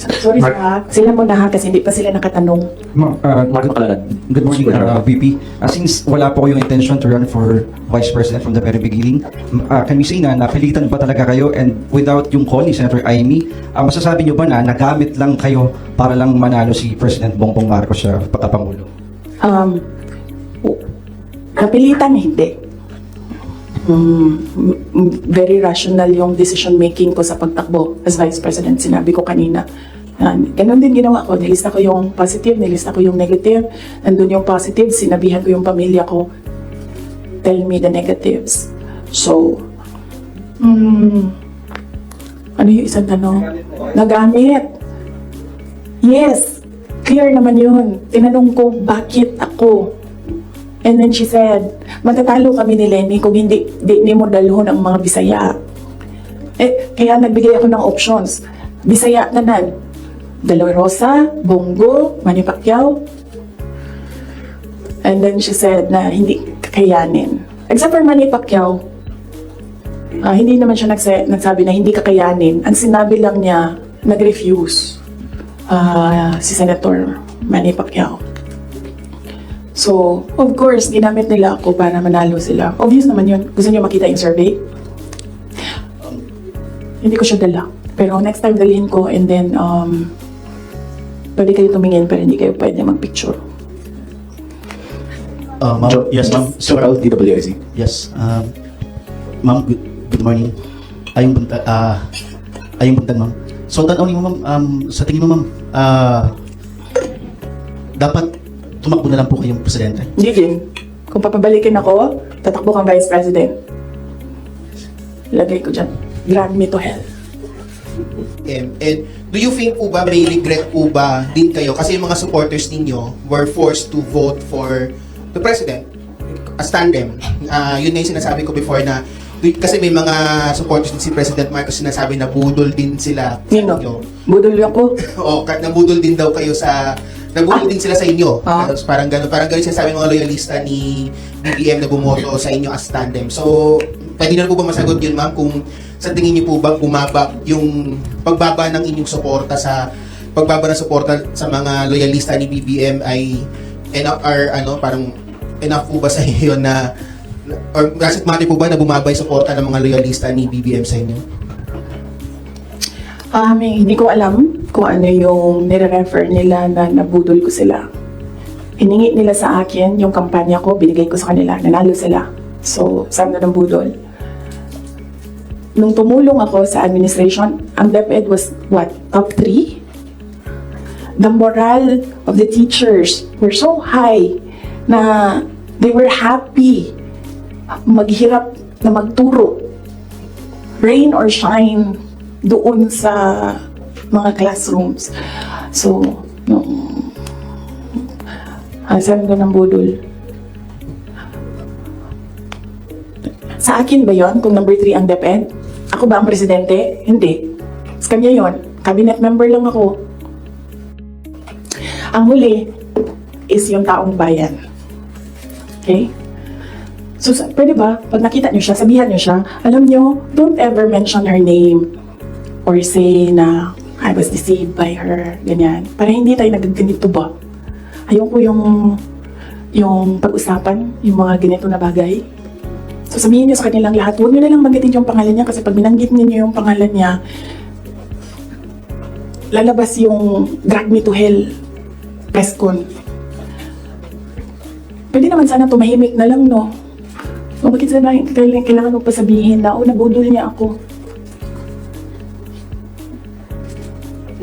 Sorry ha, sila muna ha, kasi hindi pa sila nakatanong. Martin Pacalanan. Good morning, VP. Since wala po kayong intention to run for Vice President from the very beginning, can we say na napilitan pa talaga kayo and without yung call ni Senator Amy, masasabi nyo ba na nagamit lang kayo para lang manalo si President Bongbong Marcos sa pagkapangulo? Napilitan, hindi. Very rational yung decision making ko sa pagtakbo as Vice President. Sinabi ko kanina. Ganun din ginawa ko. Nilista ko yung positive, nilista ko yung negative. Nandun yung positive, sinabihan ko yung pamilya ko, tell me the negatives. So, ano yung isang tanong? Nagamit. Yes, clear naman yun. Tinanong ko, bakit ako? And then she said, matatalo kami ni Lenny kung hindi mo dalhon ang mga Bisaya. Kaya nagbigay ako ng options. Bisaya na De La Rosa, Bongo, Manny Pacquiao. And then she said na hindi kakayanin. Except for Manny Pacquiao, hindi naman siya nagsabi na hindi kakayanin. Ang sinabi lang niya, nag-refuse si Senator Manny Pacquiao. So, of course, ginamit nila ako para manalo sila. Obvious naman yun. Gusto niyo makita yung survey? Hindi ko siya dala. Pero next time dalhin ko and then pwede kayo tumingin pero hindi kayo pwede magpicture. Ma'am, yes, ma'am. Sorry, DWIC. Yes. Ma'am, good morning. Ayong buntag, ma'am. So, tanawin mo, ma'am, sa tingin mo, ma'am, dapat tumakbo na lang po kayong presidente? Hindi din. Kung papabalikin ako, tatakbo kang Vice President. Lagay ko dyan. Drag me to hell. And do you think po ba, may regret po ba din kayo? Kasi yung mga supporters ninyo were forced to vote for the president as tandem. Yun na yung sinasabi ko before na kasi may mga supporters din si President Marcos sinasabi na budol din sila sa Nino? inyo. Budol ako. O, nabudol din daw kayo sa nabudol din sila sa inyo. Tapos parang gano'n sinasabi ng mga loyalista ni BBM na bumoto sa inyo as tandem. So, pwede na po ba masagot yun, ma'am, kung sa tingin niyo po ba bumaba yung pagbaba ng inyong suporta sa mga loyalista ni BBM ay enough or parang enough po ba sa inyo na or kasi mati po ba na bumaba yung suporta ng mga loyalista ni BBM sa inyo? Hindi ko alam kung ano yung nire-refer nila na nabudol ko sila. Hiningi nila sa akin yung kampanya ko, binigay ko sa kanila, nanalo sila. So, saan na ng budol? Nung tumulong ako sa administration, ang DepEd was, top 3? The morale of the teachers were so high na they were happy maghirap na magturo. Rain or shine doon sa mga classrooms. So, saan ka ng budol? Sa akin ba yon kung number 3 ang DepEd? Ako ba ang presidente? Hindi. Sa kanya yon. Cabinet member lang ako. Ang huli is yung taong bayan. Okay? So, pwede ba, pag nakita niyo siya, sabihan niyo siya, alam niyo, don't ever mention her name or say na I was deceived by her, ganyan. Para hindi tayo nagganito ba? Ayoko yung pag-usapan, yung mga ganito na bagay. So, sabihin niyo sa kanilang lahat, huwag niyo na lang banggitin yung pangalan niya kasi pag binanggit niyo yung pangalan niya, lalabas yung drag me to hell press con. Pwede naman sana tumahimik na lang, no? O bakit kailangan mo pa sabihin na, nabudol niya ako.